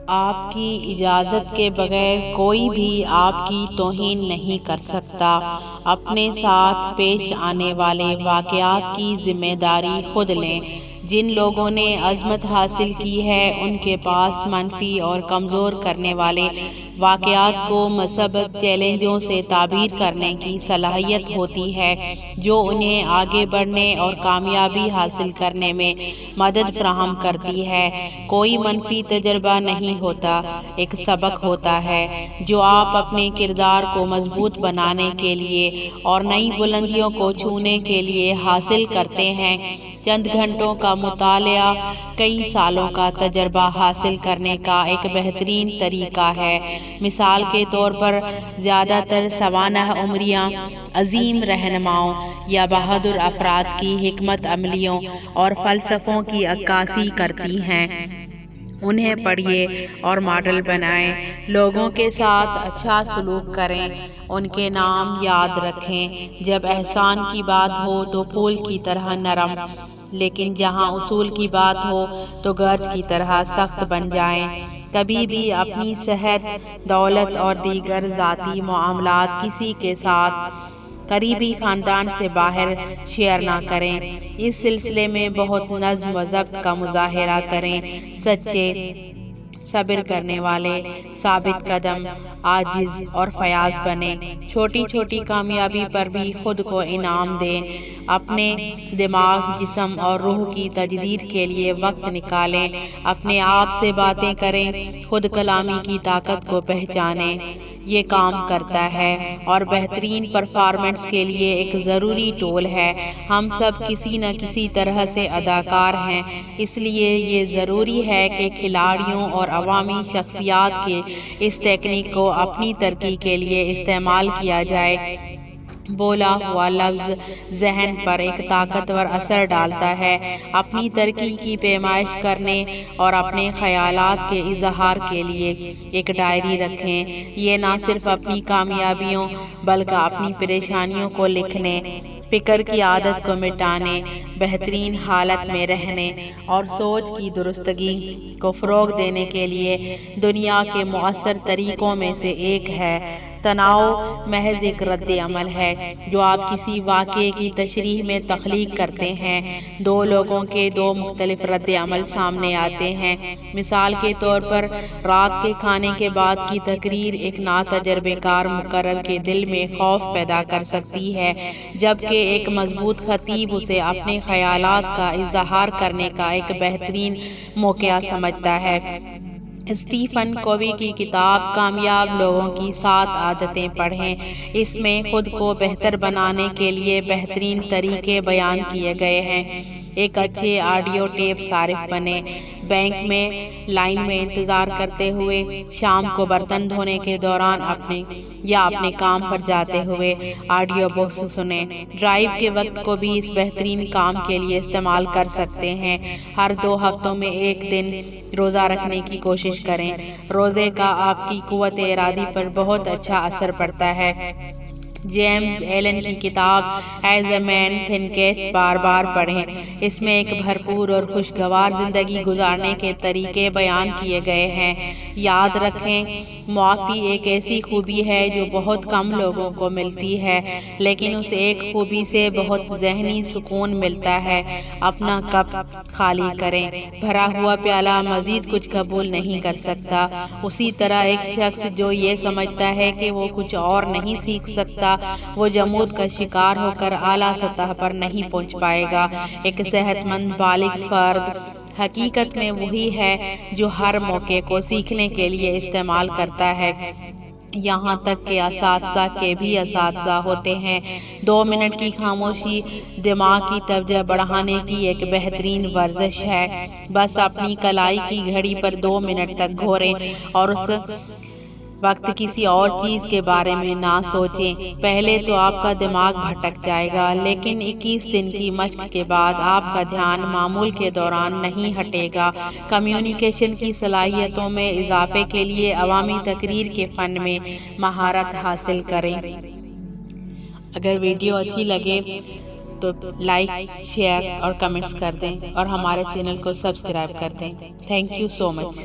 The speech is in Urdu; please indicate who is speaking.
Speaker 1: آپ کی اجازت کے بغیر کوئی بھی آپ کی توہین نہیں کر سکتا۔ اپنے ساتھ پیش آنے والے واقعات کی ذمہ داری خود لیں۔ جن لوگوں نے عظمت حاصل کی ہے ان کے پاس منفی اور کمزور کرنے والے واقعات کو مثبت چیلنجوں سے تعبیر کرنے کی صلاحیت ہوتی ہے، جو انہیں آگے بڑھنے اور کامیابی حاصل کرنے میں مدد فراہم کرتی ہے۔ کوئی منفی تجربہ نہیں ہوتا، ایک سبق ہوتا ہے جو آپ اپنے کردار کو مضبوط بنانے کے لیے اور نئی بلندیوں کو چھونے کے لیے حاصل کرتے ہیں۔ چند گھنٹوں کا مطالعہ کئی سالوں کا تجربہ حاصل کرنے کا ایک بہترین طریقہ ہے۔ مثال کے طور پر، زیادہ تر سوانح عمریاں عظیم رہنماؤں یا بہادر افراد کی حکمت عملیوں اور فلسفوں کی عکاسی کرتی ہیں۔ انہیں پڑھیے اور ماڈل بنائیں۔ لوگوں کے ساتھ اچھا سلوک کریں، ان کے نام یاد رکھیں۔ جب احسان کی بات ہو تو پھول کی طرح نرم، لیکن جہاں اصول کی بات ہو تو گرج کی طرح سخت بن جائیں۔ کبھی بھی اپنی صحت، دولت اور دیگر ذاتی معاملات کسی کے ساتھ قریبی خاندان سے باہر شیئر نہ کریں۔ اس سلسلے میں بہت نظم و ضبط کا مظاہرہ کریں۔ سچے، صبر کرنے والے، ثابت قدم، عاجز اور فیاض بنیں۔ چھوٹی چھوٹی کامیابی پر بھی خود کو انعام دیں۔ اپنے دماغ، جسم اور روح کی تجدید کے لیے وقت نکالیں۔ اپنے آپ سے باتیں کریں، خود کلامی کی طاقت کو پہچانیں۔ یہ کام کرتا ہے اور بہترین پرفارمنس کے لیے ایک ضروری ٹول ہے۔ ہم سب کسی نہ کسی طرح سے اداکار ہیں، اس لیے یہ ضروری ہے کہ کھلاڑیوں اور عوامی شخصیات کے اس تکنیک کو اپنی ترقی کے لیے استعمال کیا جائے۔ بولا ہوا لفظ ذہن پر ایک طاقتور اثر ڈالتا ہے۔ اپنی ترقی کی پیمائش کرنے اور اپنے خیالات کے اظہار کے لیے ایک ڈائری رکھیں۔ یہ نہ صرف اپنی کامیابیوں بلکہ اپنی پریشانیوں کو لکھنے، فکر کی عادت کو مٹانے، بہترین حالت میں رہنے اور سوچ کی درستگی کو فروغ دینے کے لیے دنیا کے مؤثر طریقوں میں سے ایک ہے۔ تناؤ محض ایک رد عمل ہے جو آپ کسی واقعے کی تشریح میں تخلیق کرتے ہیں۔ دو لوگوں کے دو مختلف رد عمل سامنے آتے ہیں۔ مثال کے طور پر، رات کے کھانے کے بعد کی تقریر ایک ناتجربہ کار مقرر کے دل میں خوف پیدا کر سکتی ہے، جبکہ ایک مضبوط خطیب اسے اپنے خیالات کا اظہار کرنے کا ایک بہترین موقع سمجھتا ہے۔ اسٹیفن کووی کی کتاب کامیاب لوگوں کی 7 عادتیں پڑھیں۔ اس میں خود کو بہتر بنانے کے لیے بہترین طریقے بیان کیے گئے ہیں۔ ایک اچھے آڈیو ٹیپ صارف بنیں۔ بینک میں لائن میں انتظار کرتے ہوئے، شام کو برتن دھونے کے دوران اپنے کام پر جاتے ہوئے آڈیو بکس سنیں۔ ڈرائیو کے وقت کو بھی اس بہترین کام کے لیے استعمال کر سکتے ہیں۔ ہر 2 ہفتوں میں ایک دن روزہ رکھنے کی کوشش کریں۔ روزے کا آپ کی قوت ارادی پر بہت اچھا اثر پڑتا ہے۔ جیمز ایلن کی کتاب ایز اے مین تھنکیتھ بار بار پڑھیں۔ اس میں ایک بھرپور اور خوشگوار زندگی گزارنے کے طریقے بیان کیے گئے ہیں۔ یاد رکھیں، معافی ایک ایسی خوبی ہے جو بہت کم لوگوں کو ملتی ہے، لیکن اس ایک خوبی سے بہت ذہنی سکون ملتا ہے۔ اپنا کپ خالی کریں۔ بھرا ہوا پیالہ مزید کچھ قبول نہیں کر سکتا۔ اسی طرح ایک شخص جو یہ سمجھتا ہے کہ وہ کچھ اور نہیں سیکھ سکتا، وہ جمود کا شکار ہو کر اعلیٰ سطح پر نہیں پہنچ پائے گا۔ ایک صحت مند بالغ فرد حقیقت میں وہی ہے جو ہر موقع کو سیکھنے کے لیے استعمال کرتا ہے، یہاں تک کہ اساتذہ کے بھی اساتذہ ہوتے ہیں۔ 2 منٹ کی خاموشی دماغ کی توجہ بڑھانے کی ایک بہترین ورزش ہے۔ بس اپنی کلائی کی گھڑی پر 2 منٹ تک گھوریں اور اس وقت کسی اور چیز کے بارے میں نہ سوچیں۔ پہلے تو آپ کا دماغ بھٹک جائے گا، لیکن 21 دن کی مشق کے بعد آپ کا دھیان معمول کے دوران نہیں ہٹے گا۔ کمیونیکیشن کی صلاحیتوں میں اضافے کے لیے عوامی تقریر کے فن میں مہارت حاصل کریں۔ اگر ویڈیو اچھی لگے تو لائک، شیئر اور کمنٹس کر دیں اور ہمارے چینل کو سبسکرائب کر دیں۔ Thank you so much.